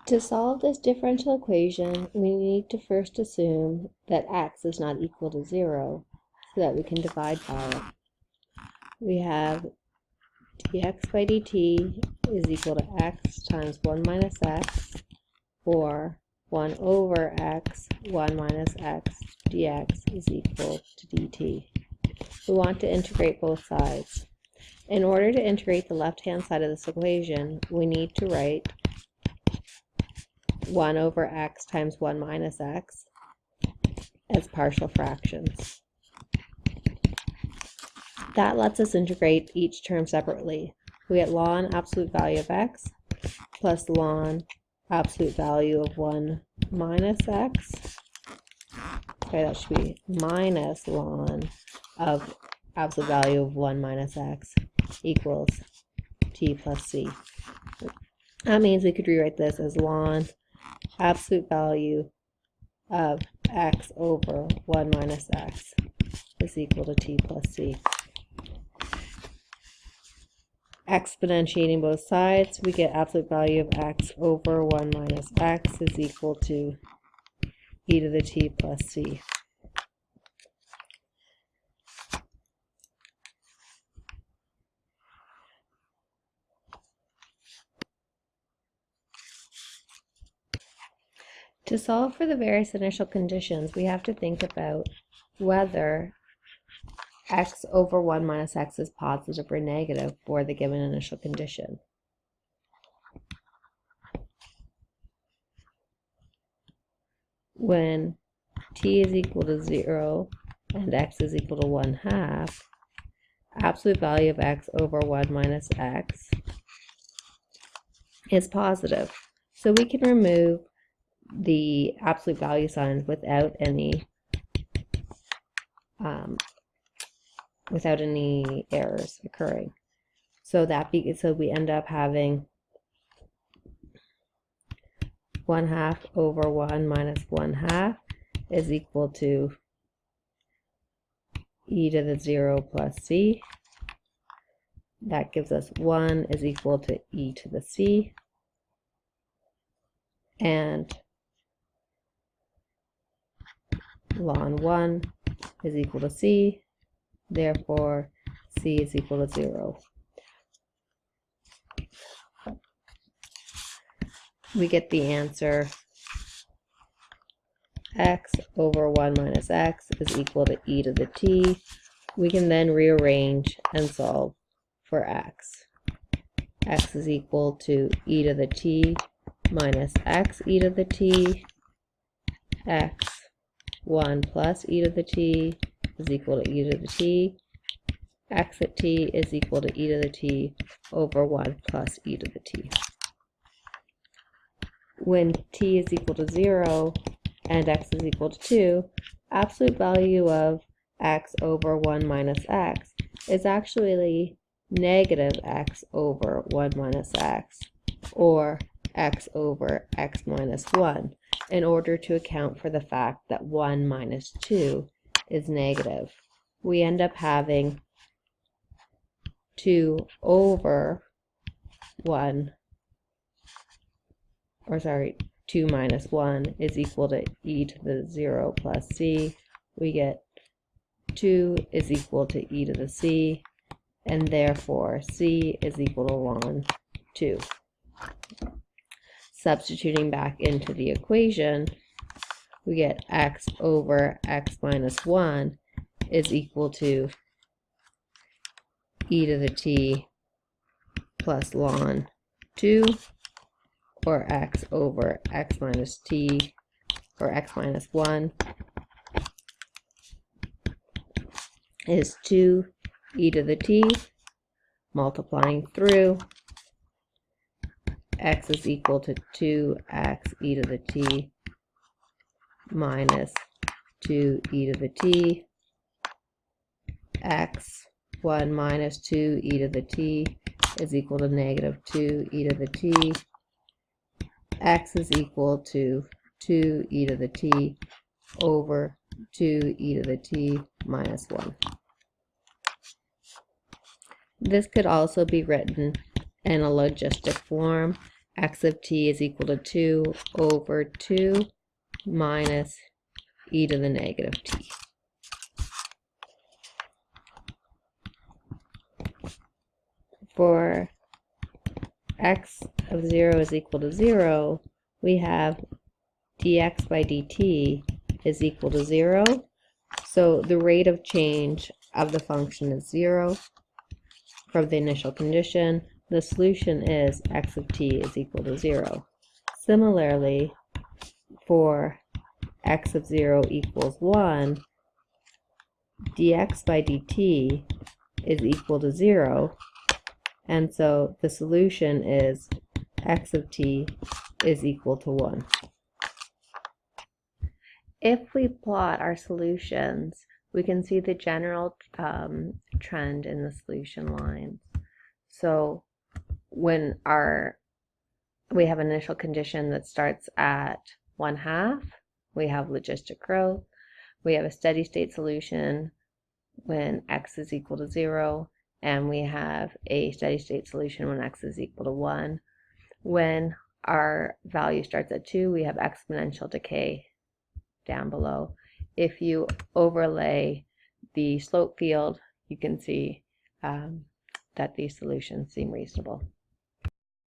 To solve this differential equation, we need to first assume that x is not equal to 0 so that we can divide by it. We have dx by dt is equal to x times 1 minus x, or 1 over x, 1 minus x dx is equal to dt. We want to integrate both sides. In order to integrate the left-hand side of this equation, we need to write 1 over x times 1 minus x as partial fractions. That lets us integrate each term separately. We get ln absolute value of x plus ln absolute value of 1 minus x. Okay, that should be minus ln of absolute value of 1 minus x equals t plus c. That means we could rewrite this as ln absolute value of x over 1 minus x is equal to t plus c. Exponentiating both sides, we get absolute value of x over 1 minus x is equal to e to the t plus c. To solve for the various initial conditions, we have to think about whether x over 1 minus x is positive or negative for the given initial condition. When t is equal to 0 and x is equal to 1/2, absolute value of x over 1 minus x is positive. So we can remove the absolute value signs without any errors occurring. So we end up having 1/2 over 1 minus 1/2 is equal to e to the 0 plus c. That gives us 1 is equal to e to the c, and ln 1 is equal to c, therefore c is equal to 0. We get the answer x over 1 minus x is equal to e to the t. We can then rearrange and solve for x. X is equal to e to the t minus x e to the t, x 1 plus e to the t is equal to e to the t, x at t is equal to e to the t over 1 plus e to the t. When t is equal to 0 and x is equal to 2, absolute value of x over 1 minus x is actually negative x over 1 minus x, or x over x minus 1, in order to account for the fact that 1 minus 2 is negative. We end up having 2 over 1, or sorry, 2 minus 1 is equal to e to the 0 plus c. We get 2 is equal to e to the c, and therefore c is equal to ln 2. Substituting back into the equation, we get x over x minus 1 is equal to e to the t plus ln 2, or x over x minus t, or x minus 1 is 2 e to the t, multiplying through, x is equal to 2x e to the t minus 2 e to the t, x 1 minus 2 e to the t is equal to negative 2 e to the t, x is equal to 2 e to the t over 2 e to the t minus 1. This could also be written in a logistic form x of t is equal to 2 over 2 minus e to the negative t. For x of 0 is equal to 0, we have dx by dt is equal to 0. So the rate of change of the function is 0 from the initial condition. The solution is x of t is equal to 0. Similarly, for x of 0 equals 1, dx by dt is equal to 0, and so the solution is x of t is equal to 1. If we plot our solutions, we can see the general trend in the solution lines. So when we have an initial condition that starts at 1/2, we have logistic growth. We have a steady state solution when x is equal to 0, and we have a steady state solution when x is equal to 1. When our value starts at 2, we have exponential decay down below. If you overlay the slope field, you can see that these solutions seem reasonable.